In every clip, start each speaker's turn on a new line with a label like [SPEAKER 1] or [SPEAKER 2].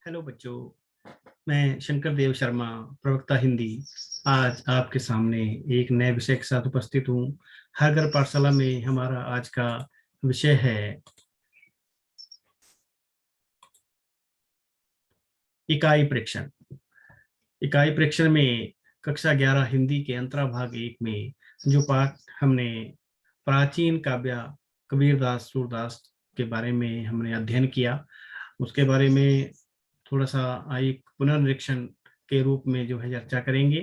[SPEAKER 1] Hello बच्चों, मैं शंकर देव शर्मा, प्रवक्ता हिंदी, आज आपके सामने एक नए विषय के साथ उपस्थित हूँ। हर घर पाठशाला में हमारा आज का विषय है इकाई प्रेक्षण। इकाई प्रेक्षण में कक्षा 11 हिंदी के अंतराभाग 1 में जो पाठ हमने प्राचीन काव्य कबीरदास सूरदास के बारे में हमने अध्ययन किया, उसके बारे में थोड़ा सा एक पुनर्निरीक्षण के रूप में जो है चर्चा करेंगे।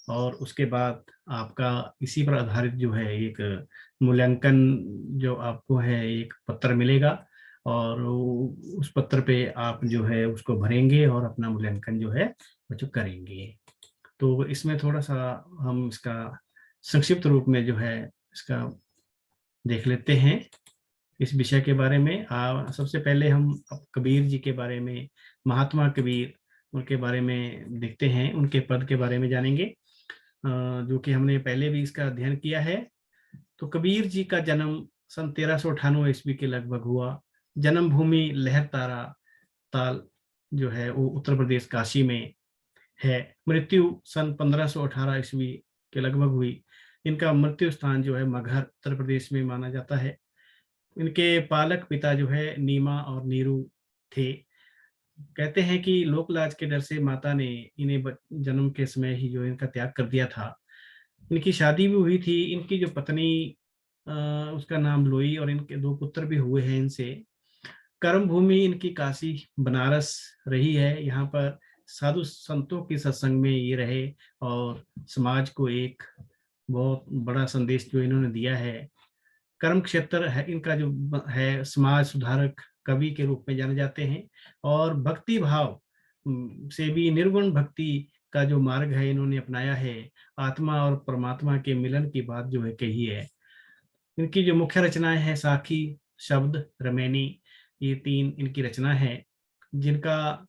[SPEAKER 1] और उसके बाद आपका इसी पर आधारित जो है एक मूल्यांकन जो आपको है एक पत्र मिलेगा, और उस पत्र पे आप जो है उसको भरेंगे और अपना मूल्यांकन जो है बच्चों करेंगे। तो इसमें थोड़ा सा हम इसका संक्षिप्त रूप में जो है इसका देख लेते हैं इस विषय के बारे में। सबसे पहले हम कबीर जी के बारे में, महात्मा कबीर, उनके बारे में देखते हैं, उनके पद के बारे में जानेंगे, जो कि हमने पहले भी इसका अध्ययन किया है। तो कबीर जी का जन्म सन 1398 ईस्वी के लगभग हुआ। जन्मभूमि लहरतारा ताल जो है वो उत्तर प्रदेश काशी में है। मृत्यु सन 1518 ईस्वी के लगभग हुई। इनका मृत्यु स्थान जो है मगहर उत्तर प्रदेश में माना जाता है। इनके पालक पिता जो है नीमा और नीरू थे। कहते हैं कि लोकलाज के डर से माता ने इन्हें जन्म के समय ही जो इनका त्याग कर दिया था। इनकी शादी भी हुई थी। इनकी जो पत्नी उसका नाम लोई, और इनके 2 पुत्र भी हुए हैं इनसे। कर्म भूमि इनकी काशी बनारस रही है। यहाँ पर साधु संतों के सत्संग में ये रहे और समाज को एक बहुत बड़ा संदेश जो इन्होंने दिया है। कर्म क्षेत्र है इनका जो है, समाज सुधारक कवि के रूप में जाने जाते हैं। और भक्ति भाव से भी निर्गुण भक्ति का जो मार्ग है इन्होंने अपनाया है। आत्मा और परमात्मा के मिलन की बात जो है कही है। इनकी जो मुख्य रचनाएं हैं साखी, शब्द, रमैनी, ये 3 इनकी रचना है, जिनका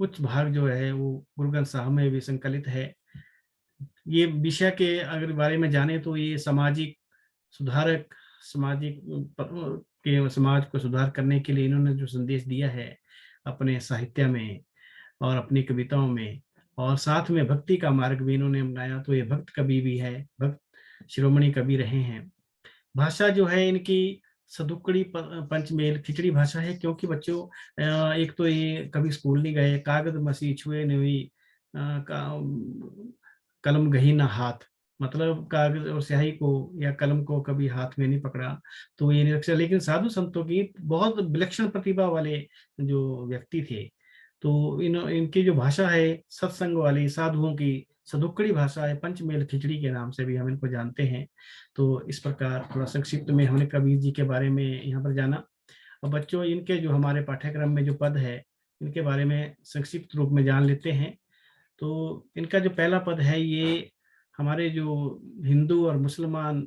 [SPEAKER 1] कुछ भाग जो है वो गुरु ग्रंथ साहब में भी संकलित है। ये विषय के अगर बारे में जाने तो ये सामाजिक सुधारक, सामाजिक के समाज को सुधार करने के लिए इन्होंने जो संदेश दिया है अपने साहित्य में और अपनी कविताओं में, और साथ में भक्ति का मार्ग भी इन्होंने अपनाया। तो ये भक्त कवि भी है, भक्त शिरोमणि कवि रहे हैं। भाषा जो है इनकी सदुक्कड़ी पंचमेल खिचड़ी भाषा है, क्योंकि बच्चों एक तो ये कभी स्कूल नहीं गए, कागज मसी छुए नहीं, कलम गही ना हाथ, मतलब कागज और स्याही को या कलम को कभी हाथ में नहीं पकड़ा। तो ये निरक्षर, लेकिन साधु संतों की बहुत विलक्षण प्रतिभा वाले जो व्यक्ति थे। तो इनकी जो भाषा है सत्संग वाली साधुओं की सदुक्कड़ी भाषा है, पंचमेल खिचड़ी के नाम से भी हम इनको जानते हैं। तो इस प्रकार थोड़ा संक्षिप्त में हमने कबीर जी के बारे में यहाँ पर जाना। अब बच्चों इनके जो हमारे पाठ्यक्रम में जो पद है इनके बारे में संक्षिप्त रूप में जान लेते हैं। तो इनका जो पहला पद है ये हमारे जो हिंदू और मुसलमान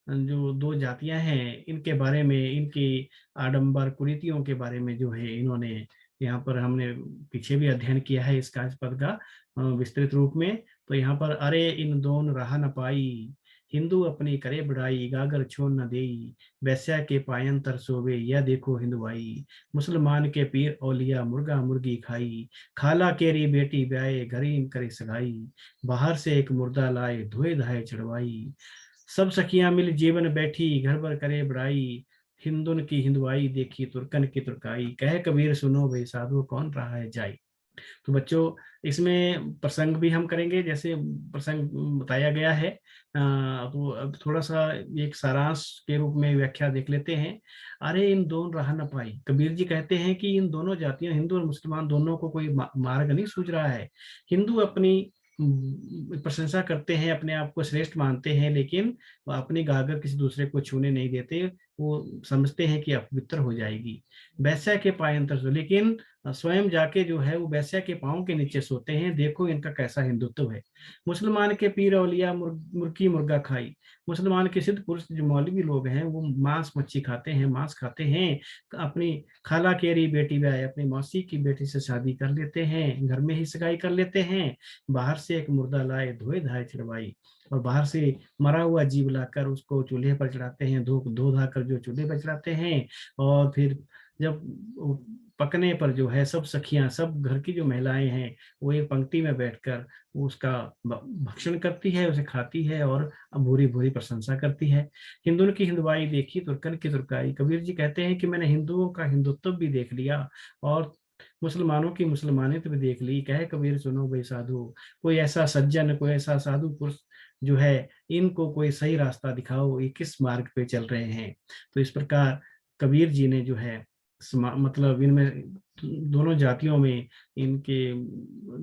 [SPEAKER 1] जो 2 जातियां हैं इनके बारे में, इनकी आडंबर कुरीतियों के बारे में जो है इन्होंने यहाँ पर हमने पीछे भी अध्ययन किया है इसका, इस पद का विस्तृत रूप में। तो यहाँ पर अरे इन दोन राह न पाई, हिंदू अपनी करे बढ़ाई, गागर छोड़ न देई, वैश्या के पायन तर सोवे, यह देखो हिंदुआई, मुसलमान के पीर औलिया मुर्गा मुर्गी खाई, खाला केरी बेटी ब्याए घरी करे सगाई, बाहर से एक मुर्दा लाए धोए धाए चढ़वाई, सब सखियां मिल जीवन बैठी घर भर करे बड़ाई, हिंदुन की हिंदुआई देखी तुर्कन की तुर्काई, कह कबीर सुनो भाई साधु कौन रहा है जाई। तो बच्चों इसमें प्रसंग भी हम करेंगे, जैसे प्रसंग बताया गया है। तो अब थोड़ा सा एक सारांश के रूप में व्याख्या देख लेते हैं। अरे इन दोनों राह न पाई, कबीर जी कहते हैं कि इन दोनों जातियों हिंदू और मुसलमान दोनों को कोई मार्ग नहीं सूझ रहा है। हिंदू अपनी प्रशंसा करते हैं, अपने आप को श्रेष्ठ मानते हैं, लेकिन वो अपनी गागर किसी दूसरे को छूने नहीं देते, वो समझते हैं कि अपवित्र हो जाएगी। वैश्या के पायंतर से, लेकिन स्वयं जाके जो है वो वैश्या के पांव के नीचे सोते हैं। देखो इनका कैसा हिंदुत्व है। मुसलमान के पीर औलिया मुर्गी मुर्गा खाई, मुसलमान के सिद्ध पुरुष जो मौलवी लोग हैं वो मांस मच्छी खाते हैं, मांस खाते हैं। अपनी खाला केरी बेटी ब्याह, अपनी मौसी की बेटी से शादी कर लेते हैं, घर में ही सगाई कर लेते हैं, बाहर से एक मुर्दा लाए धोए धाए चढ़वाई, और बाहर से मरा हुआ जीव लाकर उसको चूल्हे पर चढ़ाते हैं, धो धो धा कर जो चूल्हे पर चढ़ाते हैं। और फिर जब पकने पर जो है सब सखियां, सब घर की जो महिलाएं हैं, वो एक पंक्ति में बैठकर वो उसका भक्षण करती है, उसे खाती है और भूरी भूरी प्रशंसा करती है। हिंदुओं की हिंदुआई देखी, तुर्कन की तुर्काई। कबीर जी कहते हैं कि मैंने हिंदुओं का हिंदुत्व भी देख लिया और मुसलमानों की मुसलमानियत भी देख ली। कहे कबीर सुनो भाई साधु, कोई ऐसा सज्जन, कोई ऐसा साधु पुरुष जो है, इनको कोई सही रास्ता दिखाओ, ये किस मार्ग पे चल रहे हैं। तो इस प्रकार कबीर जी ने जो है मतलब इनमें दोनों जातियों में, इनके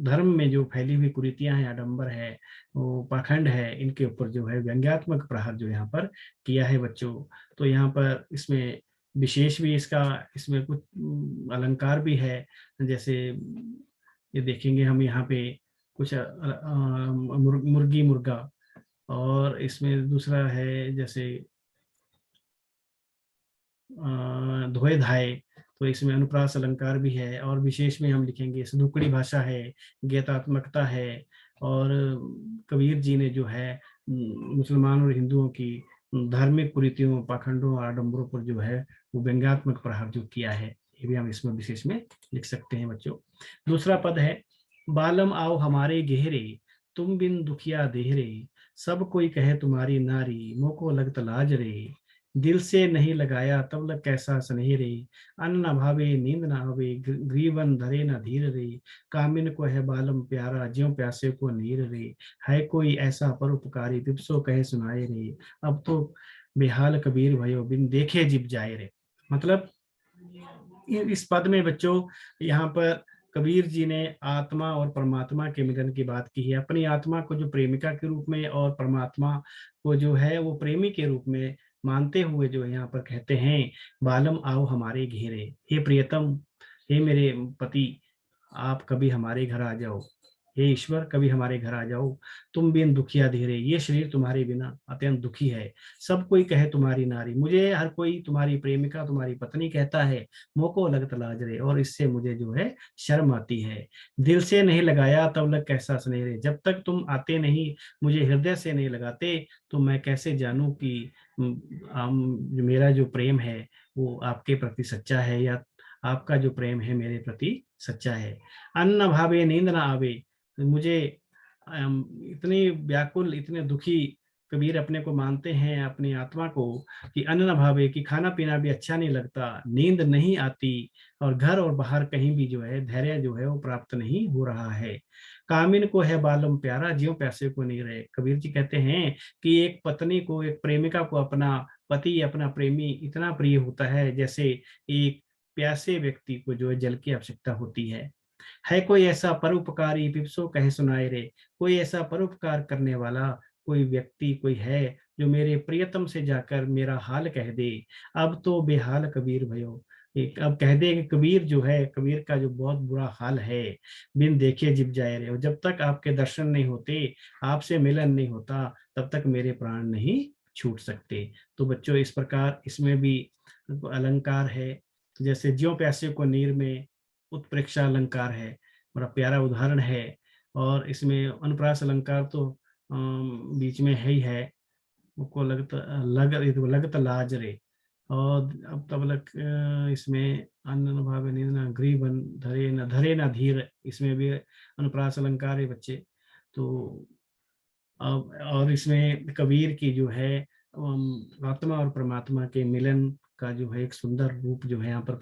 [SPEAKER 1] धर्म में जो फैली हुई कुरीतियां हैं, आडंबर है, वो पाखंड है, इनके ऊपर जो है व्यंग्यात्मक प्रहार जो यहाँ पर किया है बच्चों। तो यहाँ पर इसमें विशेष भी इसका, इसमें कुछ अलंकार भी है। जैसे ये देखेंगे हम यहाँ पे कुछ मुर्गी मुर्गा, और इसमें दूसरा है जैसे धोए धाए, तो इसमें अनुप्रास अलंकार भी है। और विशेष में हम लिखेंगे सदुकड़ी भाषा है, गीतात्मकता है। और कबीर जी ने जो है मुसलमान और हिंदुओं की धार्मिक कुरीतियों, पाखंडों और आडंबरों पर जो है वो व्यंग्यात्मक प्रहार जो किया है, ये भी हम इसमें विशेष में लिख सकते हैं बच्चों। दूसरा पद है, बालम आओ हमारे गहरे, तुम बिन दुखिया देहरे, सब कोई कहे तुम्हारी नारी, मोको लगत लाज रे, दिल से नहीं लगाया तब लग कैसा स्नेह रे, अन्न न भावे नींद न आवे, ग्रीवन धरे न धीर रे, कामिन को है बालम प्यारा, ज्यों प्यासे को नीर रे, है कोई ऐसा परोपकारी, पिपसो कहे सुनाए रे, अब तो बेहाल कबीर भयो, बिन देखे जिब जाए रे। मतलब इस पद में बच्चों यहाँ पर कबीर जी ने आत्मा और परमात्मा के मिलन की बात की है। अपनी आत्मा को जो प्रेमिका के रूप में और परमात्मा को जो है वो प्रेमी के रूप में मानते हुए जो यहाँ पर कहते हैं, बालम आओ हमारे घेरे, हे प्रियतम, हे मेरे पति, आप कभी हमारे घर आ जाओ, हे ईश्वर कभी हमारे घर आ जाओ, तुम बिन दुखिया धीरे, ये शरीर तुम्हारे बिना अत्यंत दुखी है, सब कोई कहे तुम्हारी नारी, मुझे हर कोई तुम्हारी प्रेमिका, तुम्हारी पत्नी कहता है, मोको लगत लाज रे, और इससे मुझे जो है शर्म आती है, दिल से नहीं लगाया तब लग कैसा स्नेह रे, जब तक तुम आते नहीं, मुझे हृदय से नहीं लगाते, तो मैं कैसे जानूं कि मेरा जो प्रेम है वो आपके प्रति सच्चा है, या आपका जो प्रेम है मेरे प्रति सच्चा है। अन्न भावे नींद ना आवे, मुझे इतनी व्याकुल, इतने दुखी कबीर अपने को मानते हैं, अपनी आत्मा को, कि अन्न न भावे, कि खाना पीना भी अच्छा नहीं लगता, नींद नहीं आती, और घर और बाहर कहीं भी जो है धैर्य जो है वो प्राप्त नहीं हो रहा है। कामिन को है बालम प्यारा, ज्यों प्यासे को नहीं रहे। कबीर जी कहते हैं कि एक पत्नी को, एक प्रेमिका को अपना पति, अपना प्रेमी इतना प्रिय होता है जैसे एक प्यासे व्यक्ति को जो है जल की आवश्यकता होती है कोई ऐसा परोपकारी, पिपसो कहे सुनाए रे, कोई ऐसा परोपकार करने वाला कोई व्यक्ति कोई है जो मेरे प्रियतम से जाकर मेरा हाल कह दे, अब तो बेहाल कबीर भयो, एक अब कह दे कि कबीर जो है, कबीर का जो बहुत बुरा हाल है, बिन देखे जिब जाए रे, और जब तक आपके दर्शन नहीं होते, आपसे मिलन नहीं होता, तब तक मेरे प्राण नहीं छूट सकते। तो बच्चों इस प्रकार इसमें भी अलंकार है, जैसे ज्यों प्यासे को नीर में, उत्प्रेक्षा अलंकार है, बड़ा प्यारा उदाहरण है। और इसमें अनुप्रास अलंकार तो बीच में है ही है, उसको लगत लाज रे, और अब तब लग इसमें अन्न भावे नींद ना ग्रीवन धरे न धीर, इसमें भी अनुप्रास अलंकार है बच्चे। तो अब और इसमें कबीर की जो है आत्मा और परमात्मा के मिलन का जो है एक सुंदर रूप जो है यहाँ पर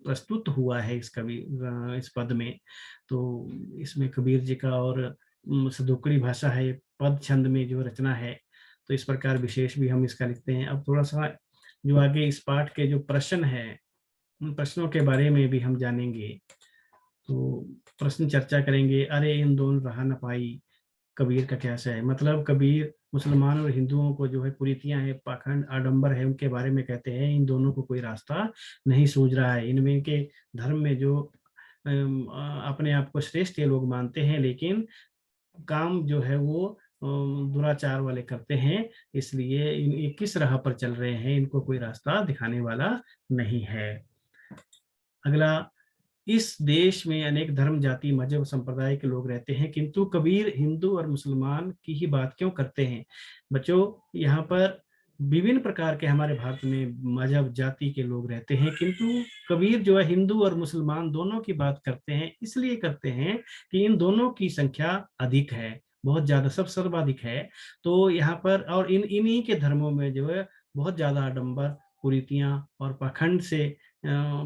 [SPEAKER 1] प्रस्तुत हुआ है इस कवि इस पद में। तो इसमें कबीर जी का और सदुकड़ी भाषा है, पद छंद में जो रचना है, तो इस प्रकार विशेष भी हम इसका लिखते हैं। अब थोड़ा सा जो आगे इस पाठ के जो प्रश्न है, उन प्रश्नों के बारे में भी हम जानेंगे। तो प्रश्न चर्चा करेंगे। अरे इन दोनों रहा न पाई, कबीर का क्या है, मतलब कबीर मुसलमान और हिंदुओं को जो है कुरीतियां हैं, पाखंड आडंबर है, उनके बारे में कहते हैं इन दोनों को कोई रास्ता नहीं सूझ रहा है। इनमें के धर्म में जो अपने आप को श्रेष्ठ ये लोग मानते हैं, लेकिन काम जो है वो दुराचार वाले करते हैं, इसलिए ये किस राह पर चल रहे हैं, इनको कोई रास्ता दिखाने वाला नहीं है। अगला, इस देश में अनेक धर्म, जाति, मजहब, संप्रदाय के लोग रहते हैं, किंतु कबीर हिंदू और मुसलमान की ही बात क्यों करते हैं। बच्चों यहाँ पर विभिन्न प्रकार के हमारे भारत में मजहब जाति के लोग रहते हैं, किंतु कबीर जो है हिंदू और मुसलमान दोनों की बात करते हैं। इसलिए करते हैं कि इन दोनों की संख्या अधिक है, बहुत ज्यादा, सब सर्वाधिक है। तो यहाँ पर और इन्हीं के धर्मों में जो है बहुत ज्यादा आडंबर, कुरीतियां और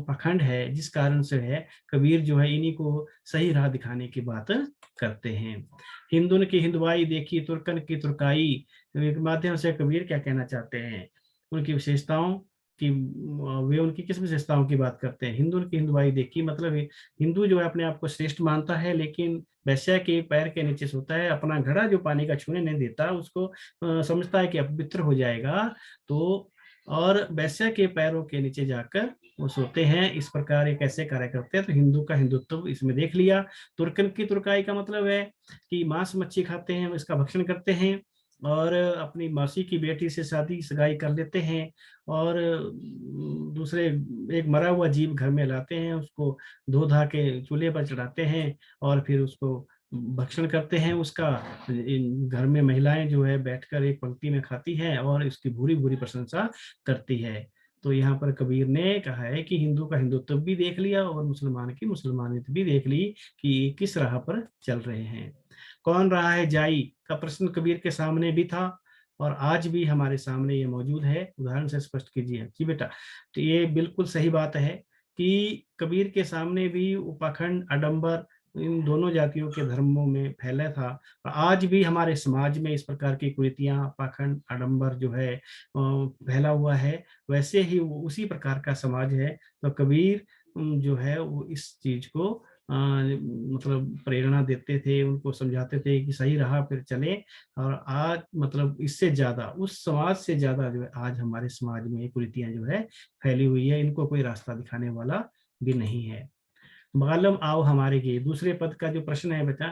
[SPEAKER 1] पखंड है, जिस कारण से है कबीर जो है इन्हीं को सही राह दिखाने की बात करते हैं। हिंदुन की हिंदुआई देखी, तुर्कन की तुर्काई के माध्यम से कबीर क्या कहना चाहते हैं, उनकी विशेषताओं की, वे उनकी किस विशेषताओं की बात करते हैं। हिंदू की हिंदुआई देखी मतलब हिंदू जो है अपने आप को श्रेष्ठ मानता है, लेकिन वैश्या के पैर के नीचे सोता है, अपना घड़ा जो पानी का छूने नहीं देता उसको समझता है कि अपवित्र हो जाएगा। तो और वैश्या के पैरों के नीचे जाकर वो सोते हैं। इस प्रकार ये कैसे कार्य करते हैं, तो हिंदू का हिंदुत्व इसमें देख लिया। तुर्कन की तुर्काई का मतलब है कि मांस मच्छी खाते हैं, इसका भक्षण करते हैं और अपनी मौसी की बेटी से शादी सगाई कर लेते हैं, और दूसरे एक मरा हुआ जीव घर में लाते हैं, उसको धो धा के चूल्हे पर चढ़ाते हैं और फिर उसको भक्षण करते हैं। उसका घर में महिलाएं जो है बैठकर एक पंक्ति में खाती हैं और इसकी भूरी भूरी प्रशंसा करती है। तो यहाँ पर कबीर ने कहा है कि हिंदू का हिंदुत्व भी देख लिया और मुसलमान की मुसलमानियत भी देख ली कि किस राह पर चल रहे हैं। कौन रहा है जाई का प्रश्न कबीर के सामने भी था और आज भी हमारे सामने ये मौजूद है। उदाहरण से स्पष्ट कीजिए जी बेटा। तो ये बिल्कुल सही बात है कि कबीर के सामने भी पाखंड, आडंबर इन दोनों जातियों के धर्मों में फैला था, और आज भी हमारे समाज में इस प्रकार की कुरीतियां, पाखंड, आडंबर जो है फैला हुआ है। वैसे ही वो उसी प्रकार का समाज है। तो कबीर जो है वो इस चीज को मतलब प्रेरणा देते थे, उनको समझाते थे कि सही राह पर चले। और आज मतलब इससे ज्यादा, उस समाज से ज्यादा जो है आज हमारे समाज में ये कुरीतियां जो है फैली हुई है, इनको कोई रास्ता दिखाने वाला भी नहीं है। बालम आओ हमारे के दूसरे पद का जो प्रश्न है बेटा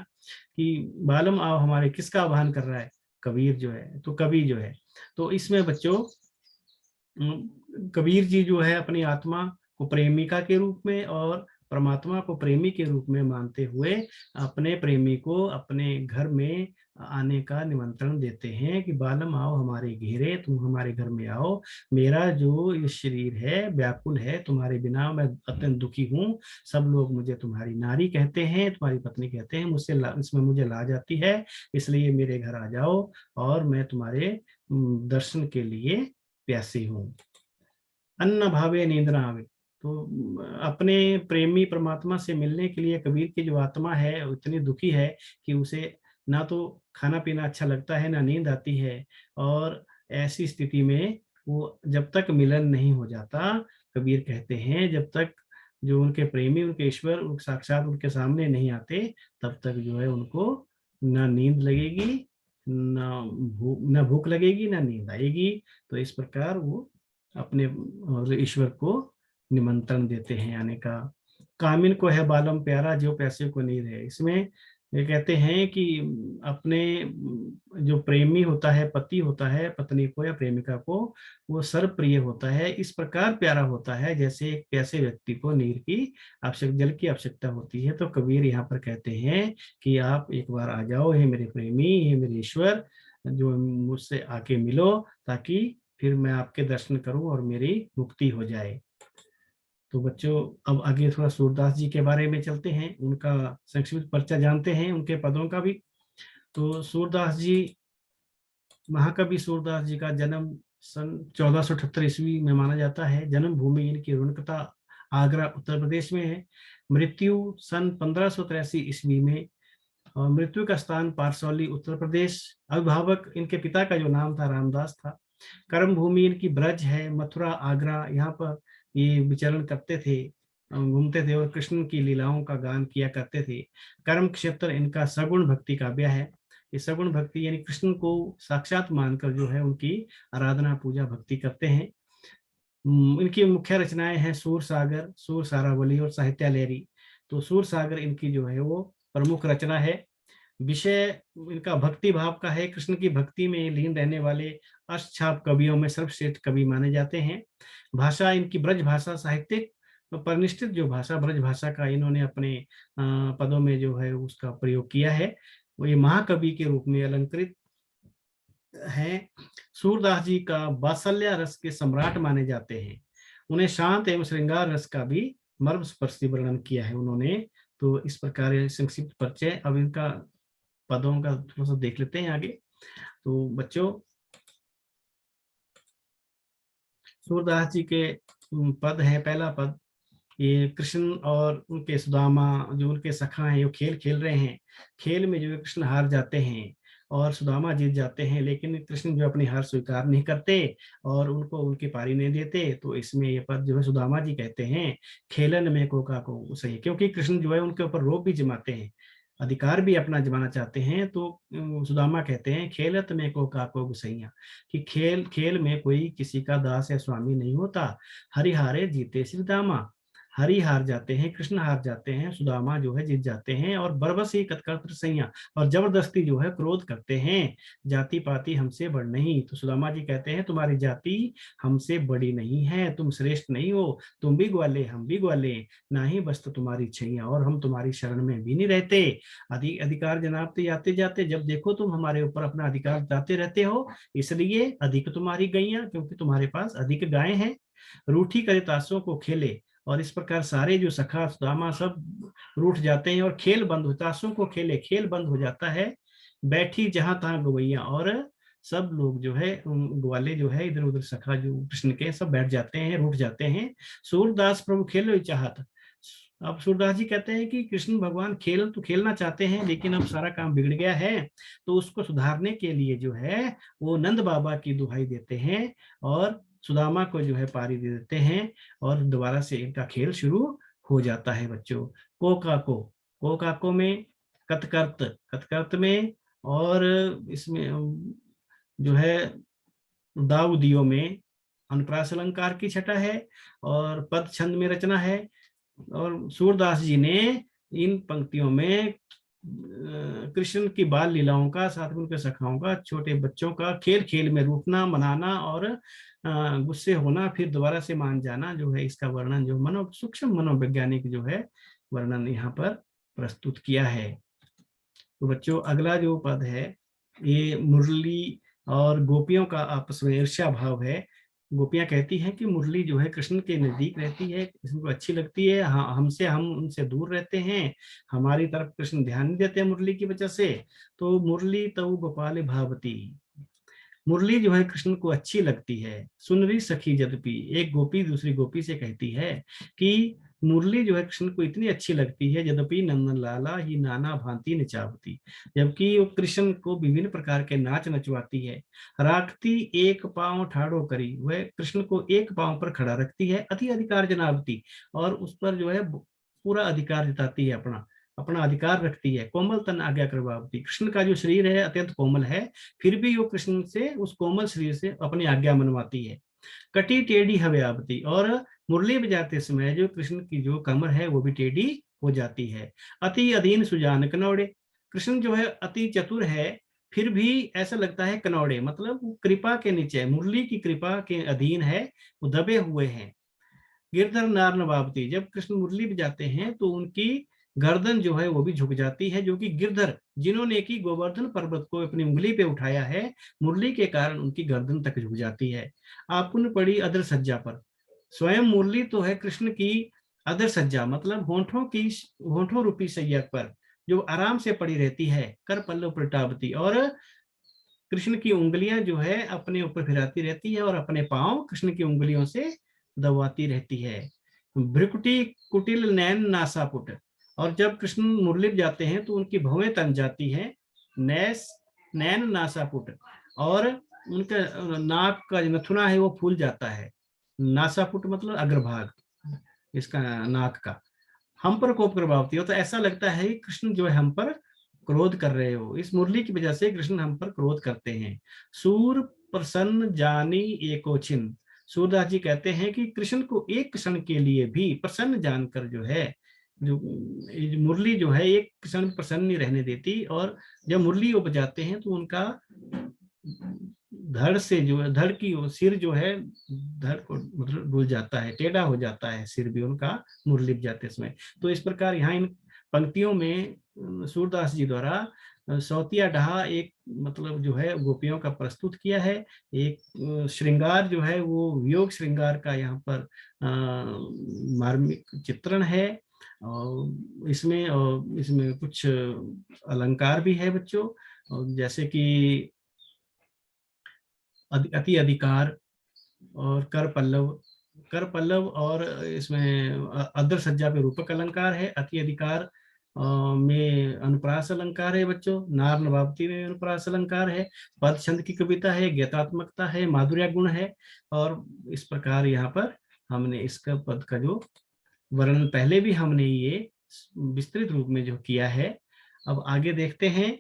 [SPEAKER 1] कि बालम आओ हमारे, किसका आह्वान कर रहा है, कबीर जो है, तो कवि जो है। तो इसमें बच्चों कबीर जी जो है अपनी आत्मा को प्रेमिका के रूप में और परमात्मा को प्रेमी के रूप में मानते हुए अपने प्रेमी को अपने घर में आने का निमंत्रण देते हैं कि बालम आओ हमारे घेरे, तुम हमारे घर में आओ। मेरा जो ये शरीर है व्याकुल है, तुम्हारे बिना मैं अत्यंत दुखी हूँ। सब लोग मुझे तुम्हारी नारी कहते हैं, तुम्हारी पत्नी कहते हैं, मुझसे इसमें मुझे लाज आती है। इसलिए मेरे घर आ जाओ और मैं तुम्हारे दर्शन के लिए प्यासी हूँ। अन्न भावे नींद ना आवे। तो अपने प्रेमी परमात्मा से मिलने के लिए कबीर की जो आत्मा है वो इतनी दुखी है कि उसे ना तो खाना पीना अच्छा लगता है, ना नींद आती है। और ऐसी स्थिति में वो जब तक मिलन नहीं हो जाता, कबीर कहते हैं जब तक जो उनके प्रेमी, उनके ईश्वर साक्षात उनके सामने नहीं आते, तब तक जो है उनको ना नींद लगेगी, ना भूख लगेगी, ना नींद आएगी। तो इस प्रकार वो अपने ईश्वर को निमंत्रण देते हैं आने का। कामिन को है बालम प्यारा, जो प्यासे को नीर है। इसमें ये कहते हैं कि अपने जो प्रेमी होता है, पति होता है, पत्नी को या प्रेमिका को वो सर्वप्रिय होता है, इस प्रकार प्यारा होता है जैसे एक प्यासे व्यक्ति को नीर की जल की आवश्यकता होती है। तो कबीर यहाँ पर कहते हैं कि आप एक बार आ जाओ, हे मेरे प्रेमी, हे मेरे ईश्वर, जो मुझसे आके मिलो, ताकि फिर मैं आपके दर्शन करूं और मेरी मुक्ति हो जाए। तो बच्चों अब आगे थोड़ा सूरदास जी के बारे में चलते हैं, उनका संक्षिप्त परिचय जानते हैं, उनके पदों का भी। तो सूरदास जी, महाकवि सूरदास जी का जन्म सन 1478 ईस्वी में माना जाता है। जन्म भूमि इनकी रुणकता आगरा उत्तर प्रदेश में है। मृत्यु सन 1583 ईस्वी में, और मृत्यु का स्थान पारसौली उत्तर प्रदेश। अभिभावक इनके पिता का जो नाम था रामदास था। कर्म भूमि इनकी ब्रज है, मथुरा, आगरा, यहाँ पर ये विचरण करते थे, घूमते थे और कृष्ण की लीलाओं का गान किया करते थे। कर्म क्षेत्र इनका सगुण भक्ति काव्य है। ये सगुण भक्ति यानी कृष्ण को साक्षात मानकर जो है उनकी आराधना, पूजा, भक्ति करते हैं। इनकी मुख्य रचनाएं हैं सूर सागर, सूर सारावली और साहित्य लहरी। तो सूर सागर इनकी जो है वो प्रमुख रचना है। विषय इनका भक्ति भाव का है। कृष्ण की भक्ति में लीन रहने वाले अष्टछाप कवियों में सर्वश्रेष्ठ कवि माने जाते हैं। भाषा इनकी ब्रज भाषा, साहित्यिक परिनिष्ठित जो भाषा, ब्रज भाषा का इन्होंने अपने पदों में जो है उसका प्रयोग किया है। वो ये महाकवि के रूप में अलंकृत हैं। सूरदास जी का वात्सल्य रस के सम्राट माने जाते हैं। उन्हें शांत एवं श्रृंगार रस का भी मर्मस्पर्शी वर्णन किया है उन्होंने। तो इस प्रकार ये संक्षिप्त परिचय। अब इनका पदों का थोड़ा सा देख लेते हैं आगे। तो बच्चों, सूरदास जी के पद है, पहला पद, ये कृष्ण और उनके सुदामा जो उनके सखा हैं, वो खेल खेल रहे हैं। खेल में जो है कृष्ण हार जाते हैं और सुदामा जीत जाते हैं, लेकिन कृष्ण जो अपनी हार स्वीकार नहीं करते और उनको उनकी पारी नहीं देते। तो इसमें ये पद जो है सुदामा जी कहते हैं, खेलन में कोका को सही, क्योंकि कृष्ण जो है उनके ऊपर रोब भी जमाते हैं, अधिकार भी अपना जमाना चाहते हैं। तो सुदामा कहते हैं, खेलत में कोका को गुसैया, कि खेल खेल में कोई किसी का दास या स्वामी नहीं होता। हरिहारे जीते श्रीदामा, हरि हार जाते हैं, कृष्ण हार जाते हैं, सुदामा जो है जीत जाते हैं। और बरबस ही कतकर्त्र सैया, और जबरदस्ती जो है क्रोध करते हैं, जाति पाति हमसे बड़ नहीं। तो सुदामा जी कहते हैं, तुम्हारी जाति हमसे बड़ी नहीं है, तुम श्रेष्ठ नहीं हो, तुम भी ग्वाले हम भी ग्वाले, ना ही बस तो तुम्हारी छैया, और हम तुम्हारी शरण में भी नहीं रहते। अधिकार जनाबते जाते जाते, जब देखो तुम हमारे ऊपर अपना अधिकार जताते रहते हो, इसलिए अधिक तुम्हारी गैया, क्योंकि तुम्हारे पास अधिक गायें हैं। रूठी करे तासों को खेले, और इस प्रकार सारे जो सखा सुदामा सब रूठ जाते हैं और खेल बंद हो, तासों को खेले, खेल बंद हो जाता है। बैठी जहां तहां गवैया, और सब लोग जो है ग्वाले जो है इधर उधर सखा जो कृष्ण के सब बैठ जाते हैं, रूठ जाते हैं। सूरदास प्रभु खेलो चाहत। अब सूरदास जी कहते हैं कि कृष्ण भगवान खेल तो खेलना चाहते हैं, लेकिन अब सारा काम बिगड़ गया है, तो उसको सुधारने के लिए जो है वो नंद बाबा की दुहाई देते हैं और सुदामा को जो है पारी दे देते हैं, और दोबारा से इनका खेल शुरू हो जाता है बच्चों। को में, कतकर्त कतकर्त में, और इसमें जो है दाऊदियों में अनुप्रास अलंकार की छटा है, और पद छंद में रचना है। और सूरदास जी ने इन पंक्तियों में कृष्ण की बाल लीलाओं का, साथ में उनके सखाओं का, छोटे बच्चों का खेल खेल में रूठना, मनाना और गुस्से होना, फिर दोबारा से मान जाना, जो है इसका वर्णन जो सूक्ष्म मनोवैज्ञानिक जो है वर्णन यहाँ पर प्रस्तुत किया है। तो बच्चों, अगला जो पद है, ये मुरली और गोपियों का आपस में ईर्ष्या भाव है। गोपियां कहती हैं कि मुरली जो है कृष्ण के नजदीक रहती है, कृष्ण को अच्छी लगती है, हम उनसे दूर रहते हैं, हमारी तरफ कृष्ण ध्यान नहीं देते हैं मुरली की वजह से। तो मुरली तऊ गोपाल भावती, मुरली जो है कृष्ण को अच्छी लगती है। सुनरी सखी यद्यपि, एक गोपी दूसरी गोपी से कहती है कि मुरली जो है कृष्ण को इतनी अच्छी लगती है, यद्यपि नंदन लाला ही नाना भांति नचावती, जबकि वो कृष्ण को विभिन्न प्रकार के नाच नचवाती है। राखती एक पांव ठाड़ो करी, वह कृष्ण को एक पांव पर खड़ा रखती है। अति अधिकार जनावती, और उस पर जो है पूरा अधिकार जताती है, अपना अपना अधिकार रखती है। कोमल तन आज्ञा करवावती, कृष्ण का जो शरीर है अत्यंत कोमल है, फिर भी वो कृष्ण से उस कोमल शरीर से अपनी आज्ञा मनवाती है। कटी टेढ़ी हव्यावती, और मुरली बजाते समय जो कृष्ण की जो कमर है वो भी टेढ़ी हो जाती है। अति अधीन सुजान कनौड़े, कृष्ण जो है अति चतुर है, फिर भी ऐसा लगता है कनौड़े, मतलब वो कृपा के नीचे, मुरली की कृपा के अधीन है, वो दबे हुए हैं। गिरधर नार नवाबती, जब कृष्ण मुरली बजाते हैं तो उनकी गर्दन जो है वो भी झुक जाती है, जो कि गिरधर जिन्होंने की गोवर्धन पर्वत को अपनी उंगली पे उठाया है, मुरली के कारण उनकी गर्दन तक झुक जाती है। आपुन पड़ी अदर सज्जा पर, स्वयं मुरली तो है कृष्ण की अदर सज्जा, मतलब होंठों रूपी सैया पर जो आराम से पड़ी रहती है। कर पल्लव प्रटावती, और कृष्ण की उंगलियां जो है अपने ऊपर फिराती रहती है और अपने पांव कृष्ण की उंगलियों से दबाती रहती है। भ्रिकुटी कुटिल नैन नासापुट, और जब कृष्ण मुरली जाते हैं तो उनकी भवें तन जाती हैं। नैन नासापुट, और उनका नाक का जो नथुना है वो फूल जाता है। नासापुट मतलब अग्रभाग इसका नाक का। हम पर कोप करवाती हो, तो ऐसा लगता है कि कृष्ण जो है हम पर क्रोध कर रहे हो, इस मुरली की वजह से कृष्ण हम पर क्रोध करते हैं। सूर प्रसन्न जानी एकोचिन, सूरदास जी कहते हैं कि कृष्ण को एक क्षण के लिए भी प्रसन्न जानकर जो है, जो मुरली जो है एक क्षण प्रसन्न नहीं रहने देती, और जब मुरली वो बजाते हैं तो उनका धड़ से जो है, धड़ की सिर जो है धड़ को मतलब डूल जाता है, टेढ़ा हो जाता है सिर भी उनका मुरली बजाते समय। तो इस प्रकार यहाँ इन पंक्तियों में सूरदास जी द्वारा सौतिया ढहा एक मतलब जो है गोपियों का प्रस्तुत किया है। एक श्रृंगार जो है वो वियोग श्रृंगार का यहाँ पर मार्मिक चित्रण है। और इसमें कुछ अलंकार भी है बच्चों, जैसे कि अति अधिकार और कर पल्लव और इसमें अद्र सज्जा पे रूपक अलंकार है। अति अधिकार में अनुप्रास अलंकार है बच्चों। नार नवावती में अनुप्रास अलंकार है। पद छंद की कविता है, ज्ञातात्मकता है, माधुर्य गुण है। और इस प्रकार यहाँ पर हमने इसका पद का जो वर्णन पहले भी हमने ये विस्तृत रूप में जो किया है। अब आगे देखते हैं।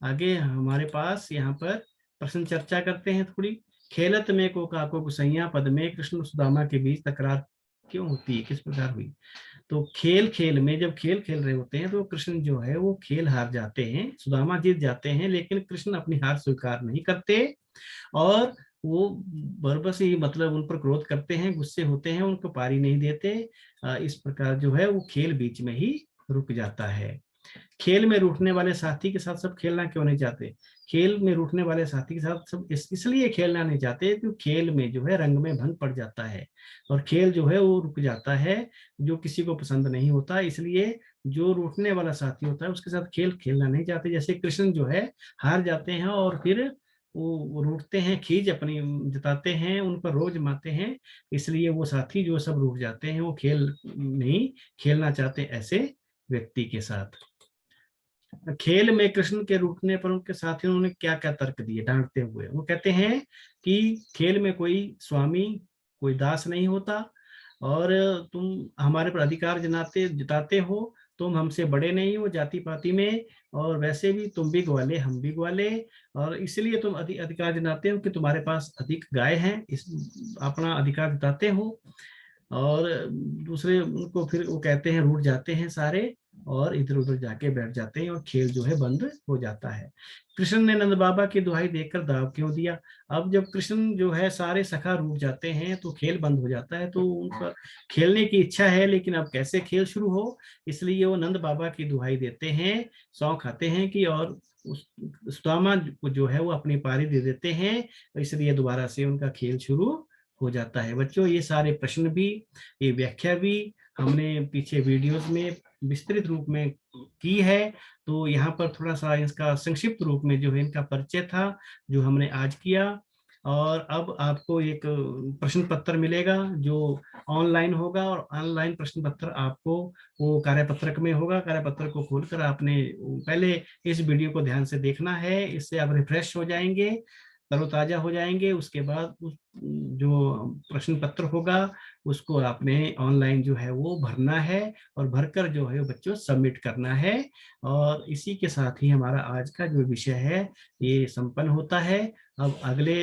[SPEAKER 1] आगे हमारे पास यहाँ पर प्रश्न चर्चा करते हैं थोड़ी। खेलत में को काको गुसैया पद में कृष्ण सुदामा के बीच तकरार क्यों होती है, किस प्रकार हुई। तो खेल में जब खेल खेल रहे होते हैं तो कृष्ण जो है वो खेल हार जाते हैं, सुदामा जीत जाते हैं, लेकिन कृष्ण अपनी हार स्वीकार नहीं करते और वो बरबस ही मतलब उन पर क्रोध करते हैं, गुस्से होते हैं, उनको पारी नहीं देते। इस प्रकार जो है वो खेल बीच में ही रुक जाता है। खेल में रूठने वाले साथी के साथ सब खेलना क्यों नहीं चाहते। खेल में रूठने वाले साथी के साथ सब इसलिए खेलना नहीं चाहते क्योंकि खेल में जो है रंग में भंग पड़ जाता है और खेल जो है वो रुक जाता है, जो किसी को पसंद नहीं होता। इसलिए जो रूठने वाला साथी होता है उसके साथ खेल खेलना नहीं चाहते। जैसे कृष्ण जो है हार जाते हैं और फिर वो रूठते हैं, खींच अपनी जताते हैं, उन पर रोज मारते हैं, इसलिए वो साथी जो सब रूठ जाते हैं, वो खेल नहीं खेलना चाहते ऐसे व्यक्ति के साथ। खेल में कृष्ण के रूठने पर उनके साथियों ने क्या क्या तर्क दिए डांटते हुए। वो कहते हैं कि खेल में कोई स्वामी कोई दास नहीं होता और तुम हमारे पर अधिकार जताते हो, तुम हमसे बड़े नहीं हो जाति पाति में, और वैसे भी तुम भी ग्वाले हम भी ग्वाले, और इसलिए तुम अधिकार जताते हो कि तुम्हारे पास अधिक गाय हैं, इस अपना अधिकार जताते हो। और दूसरे उनको फिर वो कहते हैं रूठ जाते हैं सारे और इधर उधर जाके बैठ जाते हैं और खेल जो है बंद हो जाता है। कृष्ण ने नंद बाबा की दुहाई देखकर दाव क्यों दिया। अब जब कृष्ण जो है सारे सखा रूठ जाते हैं तो खेल बंद हो जाता है, तो उनका खेलने की इच्छा है लेकिन अब कैसे खेल शुरू हो, इसलिए वो नंद बाबा की दुहाई देते हैं, सौंफ खाते हैं कि और उस सुदामा को जो है वो अपनी पारी दे देते हैं, इसलिए दोबारा से उनका खेल शुरू हो जाता है। बच्चों ये सारे प्रश्न भी, ये व्याख्या भी हमने पीछे वीडियोस में विस्तृत रूप में की है। तो यहाँ पर थोड़ा सा इसका संक्षिप्त रूप में जो है इनका परिचय था जो हमने आज किया। और अब आपको एक प्रश्न पत्र मिलेगा जो ऑनलाइन होगा, और ऑनलाइन प्रश्न पत्र आपको वो कार्यपत्रक में होगा। कार्यपत्रक को खोलकर आपने पहले इस वीडियो को ध्यान से देखना है, इससे आप रिफ्रेश हो जाएंगे, तरोताजा हो जाएंगे। उसके बाद उस जो प्रश्न पत्र होगा उसको आपने ऑनलाइन जो है वो भरना है और भरकर जो है बच्चों सबमिट करना है। और इसी के साथ ही हमारा आज का जो विषय है ये संपन्न होता है। अब अगले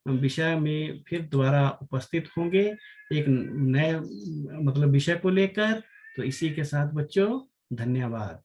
[SPEAKER 1] विषय में फिर दोबारा उपस्थित होंगे एक नए मतलब विषय को लेकर। तो इसी के साथ बच्चों धन्यवाद।